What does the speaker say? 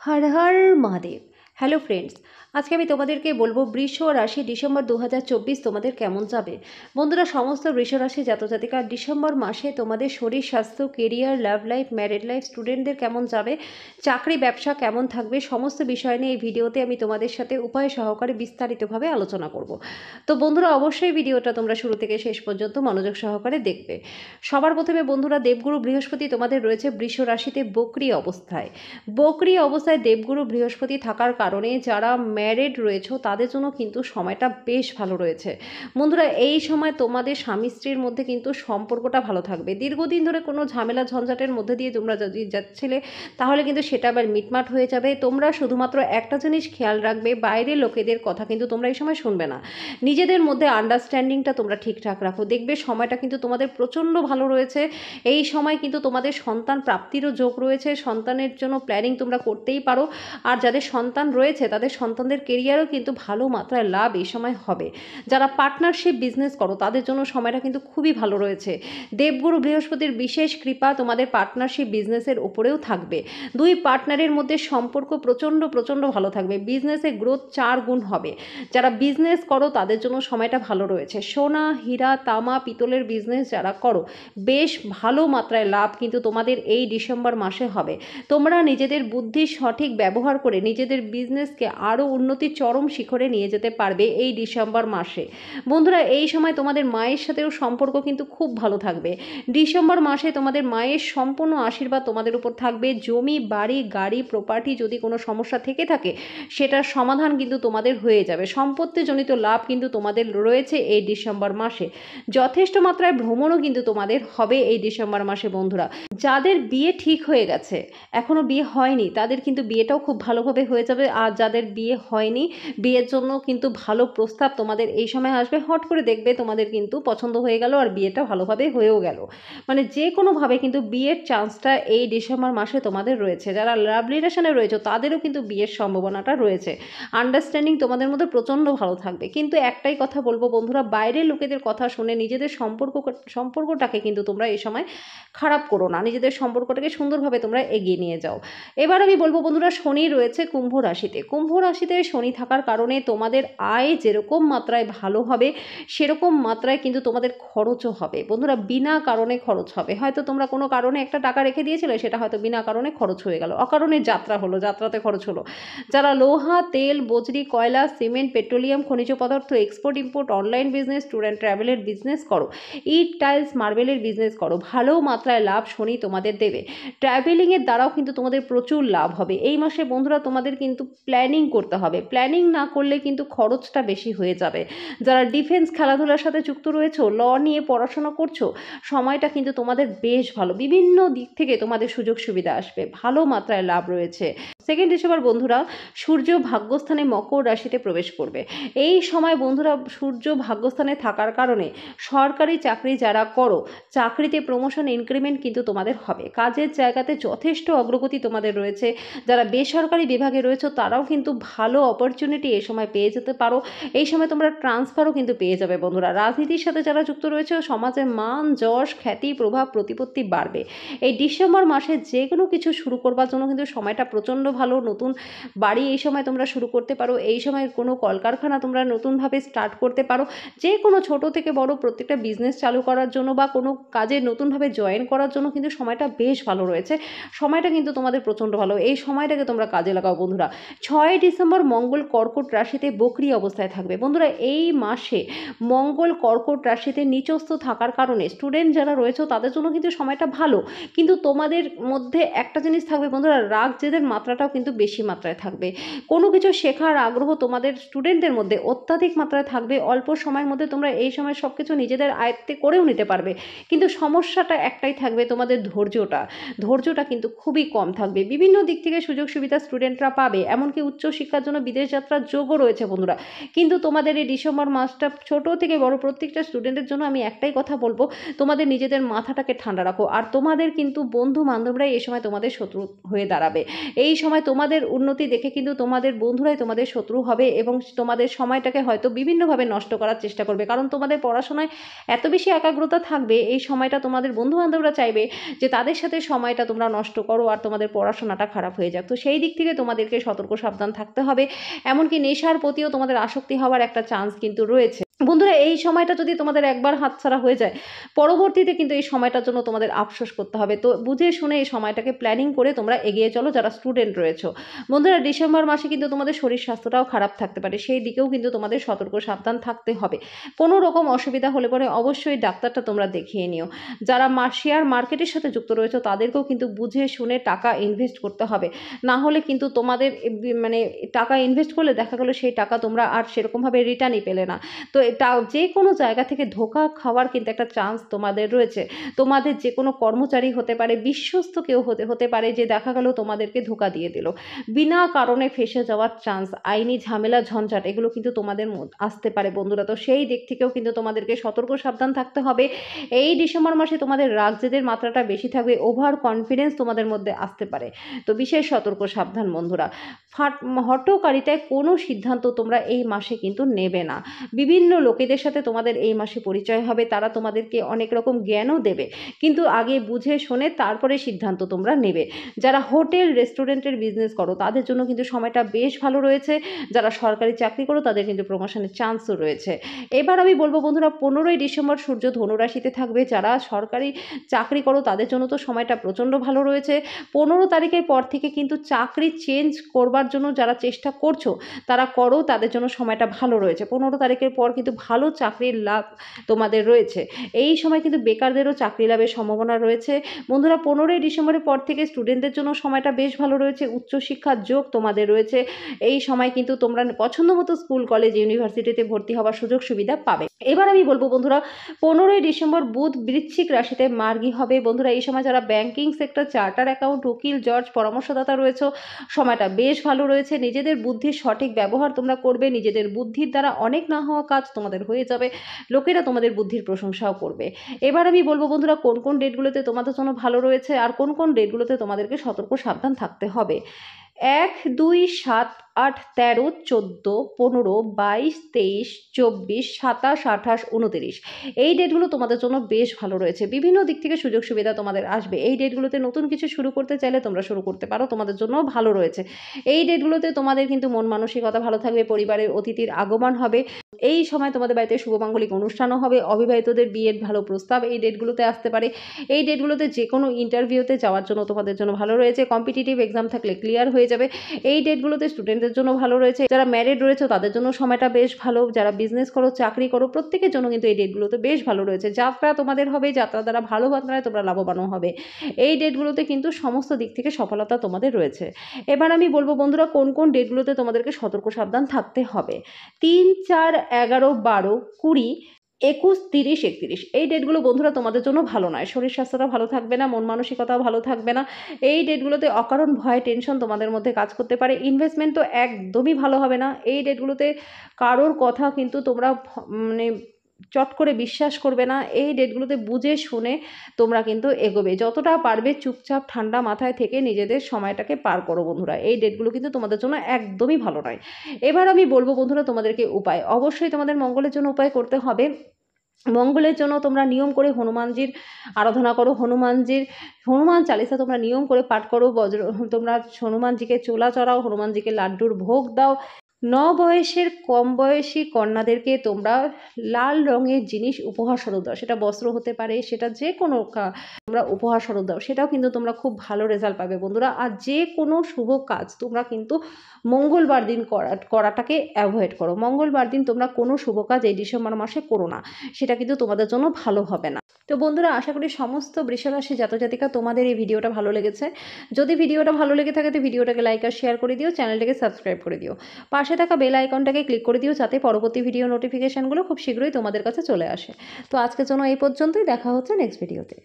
Har Har Mahadev. Hello friends, আজকে আমি তোমাদেরকে বলবো বৃষ রাশি ডিসেম্বর 2024 তোমাদের কেমন যাবে। বন্ধুরা, সমস্ত বৃষ রাশি জাতজাতিকা ডিসেম্বর মাসে তোমাদের শরীর স্বাস্থ্য, career, love life, married life, স্টুডেন্টদের কেমন যাবে, চাকরি ব্যবসা কেমন থাকবে, সমস্ত বিষয় নিয়ে এই ভিডিওতে আমি তোমাদের সাথে উপায় সহকারে বিস্তারিতভাবে আলোচনা করব। তো বন্ধুরা, অবশ্যই ভিডিওটা তোমরা শুরু থেকে শেষ পর্যন্ত মনোযোগ সহকারে দেখবে। সবার প্রথমে বন্ধুরা, দেবগুরু বৃহস্পতি তোমাদের রয়েছে বৃষ রাশিতে বক্রী অবস্থায়। বক্রী অবস্থায় দেবগুরু বৃহস্পতি থাকার কারণে যারা ম্যারিড রয়েছে তাদের জন্য কিন্তু সময়টা বেশ ভালো রয়েছে। বন্ধুরা, এই সময় তোমাদের স্বামী স্ত্রীর মধ্যে কিন্তু সম্পর্কটা ভালো থাকবে। দীর্ঘদিন ধরে কোনো ঝামেলা ঝঞ্ঝাটের মধ্যে দিয়ে তোমরা যদি যাচ্ছিলে, তাহলে কিন্তু সেটা আবার মিটমাট হয়ে যাবে। তোমরা শুধুমাত্র একটা জিনিস খেয়াল রাখবে, বাইরের লোকেদের কথা কিন্তু তোমরা এই সময় শুনবে না। নিজেদের মধ্যে আন্ডারস্ট্যান্ডিংটা তোমরা ঠিকঠাক রাখো, দেখবে সময়টা কিন্তু তোমাদের প্রচণ্ড ভালো রয়েছে। এই সময় কিন্তু তোমাদের সন্তান প্রাপ্তিরও যোগ রয়েছে, সন্তানের জন্য প্ল্যানিং তোমরা করতেই পারো। আর যাদের সন্তান রয়েছে তাদের সন্তানদের কেরিয়ারও কিন্তু ভালো মাত্রায় লাভ এই সময় হবে। যারা পার্টনারশিপ বিজনেস করো তাদের জন্য সময়টা কিন্তু খুবই ভালো রয়েছে। দেবগুরু বৃহস্পতির বিশেষ কৃপা তোমাদের পার্টনারশিপ বিজনেসের উপরেও থাকবে। দুই পার্টনারের মধ্যে সম্পর্ক প্রচণ্ড প্রচণ্ড ভালো থাকবে। বিজনেসে গ্রোথ 4 গুণ হবে। যারা বিজনেস করো তাদের জন্য সময়টা ভালো রয়েছে। সোনা, হীরা, তামা, পিতলের বিজনেস যারা করো, বেশ ভালো মাত্রায় লাভ কিন্তু তোমাদের এই ডিসেম্বর মাসে হবে। তোমরা নিজেদের বুদ্ধির সঠিক ব্যবহার করে নিজেদের বিজনেসকে আরও উন্নতির চরম শিখরে নিয়ে যেতে পারবে এই ডিসেম্বর মাসে। বন্ধুরা, এই সময় তোমাদের মায়ের সাথেও সম্পর্ক কিন্তু খুব ভালো থাকবে। ডিসেম্বর মাসে তোমাদের মায়ের সম্পূর্ণ আশীর্বাদ তোমাদের উপর থাকবে। জমি, বাড়ি, গাড়ি, প্রপার্টি যদি কোনো সমস্যা থেকে থাকে, সেটার সমাধান কিন্তু তোমাদের হয়ে যাবে। সম্পত্তিজনিত লাভ কিন্তু তোমাদের রয়েছে এই ডিসেম্বর মাসে। যথেষ্ট মাত্রায় ভ্রমণও কিন্তু তোমাদের হবে এই ডিসেম্বর মাসে। বন্ধুরা, যাদের বিয়ে ঠিক হয়ে গেছে, এখনও বিয়ে হয়নি, তাদের কিন্তু বিয়েটাও খুব ভালোভাবে হয়ে যাবে। আর যাদের বিয়ে হয়নি, বিয়ের জন্য কিন্তু ভালো প্রস্তাব তোমাদের এই সময় আসবে। হট করে দেখবে তোমাদের কিন্তু পছন্দ হয়ে গেল আর বিয়েটা ভালোভাবে হয়েও গেল। মানে যে কোনোভাবে কিন্তু বিয়ের চান্সটা এই ডিসেম্বর মাসে তোমাদের রয়েছে। যারা লাভ রিলেশনে রয়েছে তাদেরও কিন্তু বিয়ের সম্ভাবনাটা রয়েছে। আন্ডারস্ট্যান্ডিং তোমাদের মধ্যে প্রচণ্ড ভালো থাকবে। কিন্তু একটাই কথা বলবো বন্ধুরা, বাইরের লোকেদের কথা শুনে নিজেদের সম্পর্কটাকে কিন্তু তোমরা এই সময় খারাপ করো না। নিজেদের সম্পর্কটাকে সুন্দরভাবে তোমরা এগিয়ে নিয়ে যাও। এবার আমি বলবো বন্ধুরা, শনি রয়েছে কুম্ভ রাশিতে। কুম্ভ রাশিতে শনি থাকার কারণে তোমাদের আয় যেরকম মাত্রায় ভালো হবে, সেরকম মাত্রায় কিন্তু তোমাদের খরচও হবে। বন্ধুরা, বিনা কারণে খরচ হবে। হয়তো তোমরা কোনো কারণে একটা টাকা রেখে দিয়েছিলে, সেটা হয়তো বিনা কারণে খরচ হয়ে গেল। অকারণে যাত্রা হলো, যাত্রাতে খরচ হলো। যারা লোহা, তেল, বজ্রি, কয়লা, সিমেন্ট, পেট্রোলিয়াম, খনিজ পদার্থ, export import, online business, tour and ট্রাভেলের বিজনেস করো, ইট, টাইলস, মার্বেলের বিজনেস করো, ভালো মাত্রায় লাভ শনি তোমাদের দেবে। ট্রাভেলিংয়ের দ্বারাও কিন্তু তোমাদের প্রচুর লাভ হবে এই মাসে। বন্ধুরা, তোমাদের কিন্তু প্ল্যানিং করতে হবে। প্ল্যানিং না করলে কিন্তু খরচটা বেশি হয়ে যাবে। যারা ডিফেন্স, খেলাধুলার সাথে যুক্ত রয়েছে, ল নিয়ে পড়াশোনা করছো, সময়টা কিন্তু তোমাদের বেশ ভালো। বিভিন্ন দিক থেকে তোমাদের সুযোগ সুবিধা আসবে, ভালো মাত্রায় লাভ রয়েছে। সেকেন্ড ডিসেম্বর বন্ধুরা, সূর্য ভাগ্যস্থানে মকর রাশিতে প্রবেশ করবে। এই সময় বন্ধুরা, সূর্য ভাগ্যস্থানে থাকার কারণে সরকারি চাকরি যারা করো, চাকরিতে প্রমোশন, ইনক্রিমেন্ট কিন্তু তোমাদের হবে। কাজের জায়গাতে যথেষ্ট অগ্রগতি তোমাদের রয়েছে। যারা বেসরকারি বিভাগে রয়েছে তারাও কিন্তু ভালো অপরচুনিটি এই সময় পেয়ে যেতে পারো। এই সময় তোমরা ট্রান্সফারও কিন্তু পেয়ে যাবে। বন্ধুরা, রাজনীতির সাথে যারা যুক্ত রয়েছে, সমাজে মান, যশ, খ্যাতি, প্রভাব, প্রতিপত্তি বাড়বে। এই ডিসেম্বর মাসে যে কোনো কিছু শুরু করবার জন্য কিন্তু সময়টা প্রচণ্ড ভালো। নতুন বাড়ি এই সময় তোমরা শুরু করতে পারো। এই সময় কোনো কলকারখানা তোমরা নতুনভাবে স্টার্ট করতে পারো। যে কোনো ছোট থেকে বড় প্রত্যেকটা বিজনেস চালু করার জন্য বা কোনো কাজে নতুনভাবে জয়েন করার জন্য কিন্তু সময়টা বেশ ভালো রয়েছে। সময়টা কিন্তু তোমাদের প্রচণ্ড ভালো। এই সময়টাকে তোমরা কাজে লাগাও। বন্ধুরা, 6 ডিসেম্বর মঙ্গল কর্কট রাশিতে বক্রী অবস্থায় থাকবে। বন্ধুরা, এই মাসে মঙ্গল কর্কট রাশিতে নিচস্থ থাকার কারণে স্টুডেন্ট যারা রয়েছে তাদের জন্য কিন্তু সময়টা ভালো। কিন্তু তোমাদের মধ্যে একটা জিনিস থাকবে বন্ধুরা, রাগ জেদের মাত্রাটাও কিন্তু বেশি মাত্রায় থাকবে। কোনো কিছু শেখার আগ্রহ তোমাদের স্টুডেন্টদের মধ্যে অত্যাধিক মাত্রায় থাকবে। অল্প সময়ের মধ্যে তোমরা এই সময় সব কিছু নিজেদের আয়ত্তে করেও নিতে পারবে। কিন্তু সমস্যাটা একটাই থাকবে, তোমাদের ধৈর্যটা কিন্তু খুবই কম থাকবে। বিভিন্ন দিক থেকে সুযোগ সুবিধা স্টুডেন্টরা পাবে, এমনকি উচ্চশিক্ষার জন্য বিদেশ যাত্রার যোগও রয়েছে বন্ধুরা। কিন্তু তোমাদের এই ডিসেম্বর মাসটা ছোট থেকে বড় প্রত্যেকটা স্টুডেন্টের জন্য আমি একটাই কথা বলবো, তোমাদের নিজেদের মাথাটাকে ঠান্ডা রাখো। আর তোমাদের কিন্তু বন্ধু বান্ধবরাই এই সময় তোমাদের শত্রু হয়ে দাঁড়াবে। এই সময় সময় তোমাদের উন্নতি দেখে কিন্তু তোমাদের বন্ধুরাই তোমাদের শত্রু হবে এবং তোমাদের সময়টাকে হয়তো বিভিন্নভাবে নষ্ট করার চেষ্টা করবে, কারণ তোমাদের পড়াশোনায় এত বেশি একাগ্রতা থাকবে এই সময়টা তোমাদের বন্ধুবান্ধবরা চাইবে যে তাদের সাথে সময়টা তোমরা নষ্ট করো আর তোমাদের পড়াশোনাটা খারাপ হয়ে যাক। তো সেই দিক থেকে তোমাদেরকে সতর্ক সাবধান থাকতে হবে। এমনকি নেশার প্রতিও তোমাদের আসক্তি হওয়ার একটা চান্স কিন্তু রয়েছে। বন্ধুরা, এই সময়টা যদি তোমাদের একবার হাতছাড়া হয়ে যায়, পরবর্তীতে কিন্তু এই সময়টার জন্য তোমাদের আফসোস করতে হবে। তো বুঝে শুনে এই সময়টাকে প্ল্যানিং করে তোমরা এগিয়ে চলো যারা স্টুডেন্ট রয়েছো। বন্ধুরা, ডিসেম্বর মাসে কিন্তু তোমাদের শরীর স্বাস্থ্যটাও খারাপ থাকতে পারে, সেই দিকেও কিন্তু তোমাদের সতর্ক সাবধান থাকতে হবে। কোনো রকম অসুবিধা হলে পরে অবশ্যই ডাক্তারটা তোমরা দেখিয়ে নিও। যারা শেয়ার মার্কেটের সাথে যুক্ত রয়েছে তাদেরকেও কিন্তু বুঝে শুনে টাকা ইনভেস্ট করতে হবে, না হলে কিন্তু তোমাদের মানে টাকা ইনভেস্ট করলে দেখা গেলো সেই টাকা তোমরা আর সেরকমভাবে রিটার্নই পেলে না। তো এটা যে কোনো জায়গা থেকে ধোঁকা খাওয়ার কিন্তু একটা চান্স তোমাদের রয়েছে। তোমাদের যে কোনো কর্মচারী হতে পারে, বিশ্বস্ত কেউ হতে পারে যে দেখা গেল তোমাদেরকে ধোঁকা দিয়ে দিল, বিনা কারণে ফেঁসে যাওয়ার চান্স, আইনি ঝামেলা ঝঞ্ঝাট এগুলো কিন্তু তোমাদের আসতে পারে বন্ধুরা। তো সেই দিক থেকেও কিন্তু তোমাদেরকে সতর্ক সাবধান থাকতে হবে। এই ডিসেম্বর মাসে তোমাদের রাগ জেদের মাত্রাটা বেশি থাকবে, ওভার কনফিডেন্স তোমাদের মধ্যে আসতে পারে। তো বিশেষ সতর্ক সাবধান বন্ধুরা। হঠকারিতায় কোনো সিদ্ধান্ত তোমরা এই মাসে কিন্তু নেবে না। বিভিন্ন লোকেদের সাথে তোমাদের এই মাসে পরিচয় হবে, তারা তোমাদেরকে অনেক রকম জ্ঞানও দেবে, কিন্তু আগে বুঝে শুনে তারপরে সিদ্ধান্ত তোমরা নেবে। যারা হোটেল রেস্টুরেন্টের বিজনেস করো তাদের জন্য কিন্তু সময়টা বেশ ভালো রয়েছে। যারা সরকারি চাকরি করো তাদের কিন্তু প্রমোশনের চান্সও রয়েছে। এবার আমি বলবো বন্ধুরা, 15ই ডিসেম্বর সূর্য ধনুরাশিতে থাকবে। যারা সরকারি চাকরি করো তাদের জন্য তো সময়টা প্রচণ্ড ভালো রয়েছে। 15 তারিখের পর থেকে কিন্তু চাকরি চেঞ্জ করবার জন্য যারা চেষ্টা করছো তারা করো, তাদের জন্য সময়টা ভালো রয়েছে। 15 তারিখের পর কিন্তু ভালো চাকরির লাভ তোমাদের রয়েছে। এই সময় কিন্তু বেকারদেরও চাকরি লাভের সম্ভাবনা রয়েছে। বন্ধুরা, 15ই ডিসেম্বরের পর থেকে স্টুডেন্টদের জন্য সময়টা বেশ ভালো রয়েছে। উচ্চশিক্ষার যোগ তোমাদের রয়েছে। এই সময় কিন্তু তোমরা পছন্দ মতো স্কুল, কলেজ, ইউনিভার্সিটিতে ভর্তি হওয়ার সুযোগ সুবিধা পাবে। এবার আমি বলবো বন্ধুরা, 15ই ডিসেম্বর বুধ বৃশ্চিক রাশিতে মার্গী হবে। বন্ধুরা, এই সময় যারা ব্যাংকিং সেক্টর, চার্টার অ্যাকাউন্ট, উকিল, জজ, পরামর্শদাতা রয়েছে সময়টা বেশ ভালো রয়েছে। নিজেদের বুদ্ধির সঠিক ব্যবহার তোমরা করবে। নিজেদের বুদ্ধির দ্বারা অনেক না হওয়া কাজ তোমাদের হয়ে যাবে। লোকেরা তোমাদের বুদ্ধির প্রশংসাও করবে। এবার আমি বলবো বন্ধুরা, কোন কোন ডেটগুলোতে তোমাদের জন্য ভালো রয়েছে আর কোন কোন ডেটগুলোতে তোমাদেরকে সতর্ক সাবধান থাকতে হবে। 1, 2, 7, 8, 13, 14, 15, 22, 23, 24, 27, 28, 29 এই ডেটগুলো তোমাদের জন্য বেশ ভালো রয়েছে। বিভিন্ন দিক থেকে সুযোগ সুবিধা তোমাদের আসবে। এই ডেটগুলোতে নতুন কিছু শুরু করতে চাইলে তোমরা শুরু করতে পারো, তোমাদের জন্য ভালো রয়েছে। এই ডেটগুলোতে তোমাদের কিন্তু মন মানসিকতা ভালো থাকবে, পরিবারের অতিথির আগমন হবে। এই সময় তোমাদের বাড়িতে শুভমাঙ্গলিক অনুষ্ঠানও হবে। অবিবাহিতদের বিয়ের ভালো প্রস্তাব এই ডেটগুলোতে আসতে পারে। এই ডেটগুলোতে যে কোনো ইন্টারভিউতে যাওয়ার জন্য তোমাদের জন্য ভালো রয়েছে। কম্পিটিটিভ এক্সাম থাকলে ক্লিয়ার হয়ে যাবে। এই ডেটগুলোতে স্টুডেন্টদের জন্য ভালো রয়েছে। যারা ম্যারিড রয়েছে তাদের জন্য সময়টা বেশ ভালো। যারা বিজনেস করো, চাকরি করো, প্রত্যেকের জন্য কিন্তু এই ডেটগুলোতে বেশ ভালো রয়েছে। যাত্রা তোমাদের হবে, যাত্রা দ্বারা ভালো মাত্রায় তোমরা লাভবানও হবে। এই ডেটগুলোতে কিন্তু সমস্ত দিক থেকে সফলতা তোমাদের রয়েছে। এবার আমি বলবো বন্ধুরা, কোন কোন ডেটগুলোতে তোমাদেরকে সতর্ক সাবধান থাকতে হবে। 3, 4, 11, 12, 20, 21, 30, 31 এই ডেটগুলো বন্ধুরা তোমাদের জন্য ভালো নয়। শরীর স্বাস্থ্যটা ভালো থাকবে না, মন মানসিকতাও ভালো থাকবে না। এই ডেটগুলোতে অকারণ ভয়, টেনশন তোমাদের মধ্যে কাজ করতে পারে। ইনভেস্টমেন্ট তো একদমই ভালো হবে না। এই ডেটগুলোতে কারোর কথা কিন্তু তোমরা মানে চট করে বিশ্বাস করবে না। এই ডেটগুলোতে বুঝে শুনে তোমরা কিন্তু এগোবে। যতটা পারবে চুপচাপ ঠান্ডা মাথায় থেকে নিজেদের সময়টাকে পার করো বন্ধুরা। এই ডেটগুলো কিন্তু তোমাদের জন্য একদমই ভালো নয়। এবার আমি বলবো বন্ধুরা, তোমাদেরকে উপায়, অবশ্যই তোমাদের মঙ্গলের জন্য উপায় করতে হবে। মঙ্গলের জন্য তোমরা নিয়ম করে হনুমানজির আরাধনা করো। হনুমান চালিসা তোমরা নিয়ম করে পাঠ করো। তোমরা হনুমানজিকে চোলা চড়াও, হনুমানজিকে লাড্ডুর ভোগ দাও। 9 বয়সের কম বয়সী কন্যাদেরকে তোমরা লাল রঙের জিনিস উপহার স্বরূপ দাও। সেটা বস্ত্র হতে পারে, সেটা যে কোনো তোমরা উপহার স্বরূপ দাও, সেটাও কিন্তু তোমরা খুব ভালো রেজাল্ট পাবে বন্ধুরা। আর যে কোনো শুভ কাজ তোমরা কিন্তু মঙ্গলবার দিন করাটাকে অ্যাভয়েড করো। মঙ্গলবার দিন তোমরা কোনো শুভ কাজ এই ডিসেম্বর মাসে করো না, সেটা কিন্তু তোমাদের জন্য ভালো হবে না। তো বন্ধুরা, আশা করি সমস্ত বৃষরাশি জাতজাতিকা তোমাদের এই ভিডিওটা ভালো লেগেছে। যদি ভিডিওটা ভালো লেগে থাকে তো ভিডিওটাকে লাইক আর শেয়ার করে দিও, চ্যানেলটাকে সাবস্ক্রাইব করে দিও, পাশে থাকা বেল আইকনটাকে ক্লিক করে দিও যাতে পরবর্তী ভিডিও নোটিফিকেশানগুলো খুব শীঘ্রই তোমাদের কাছে চলে আসে। তো আজকের জন্য এই পর্যন্তই, দেখা হচ্ছে নেক্সট ভিডিওতে।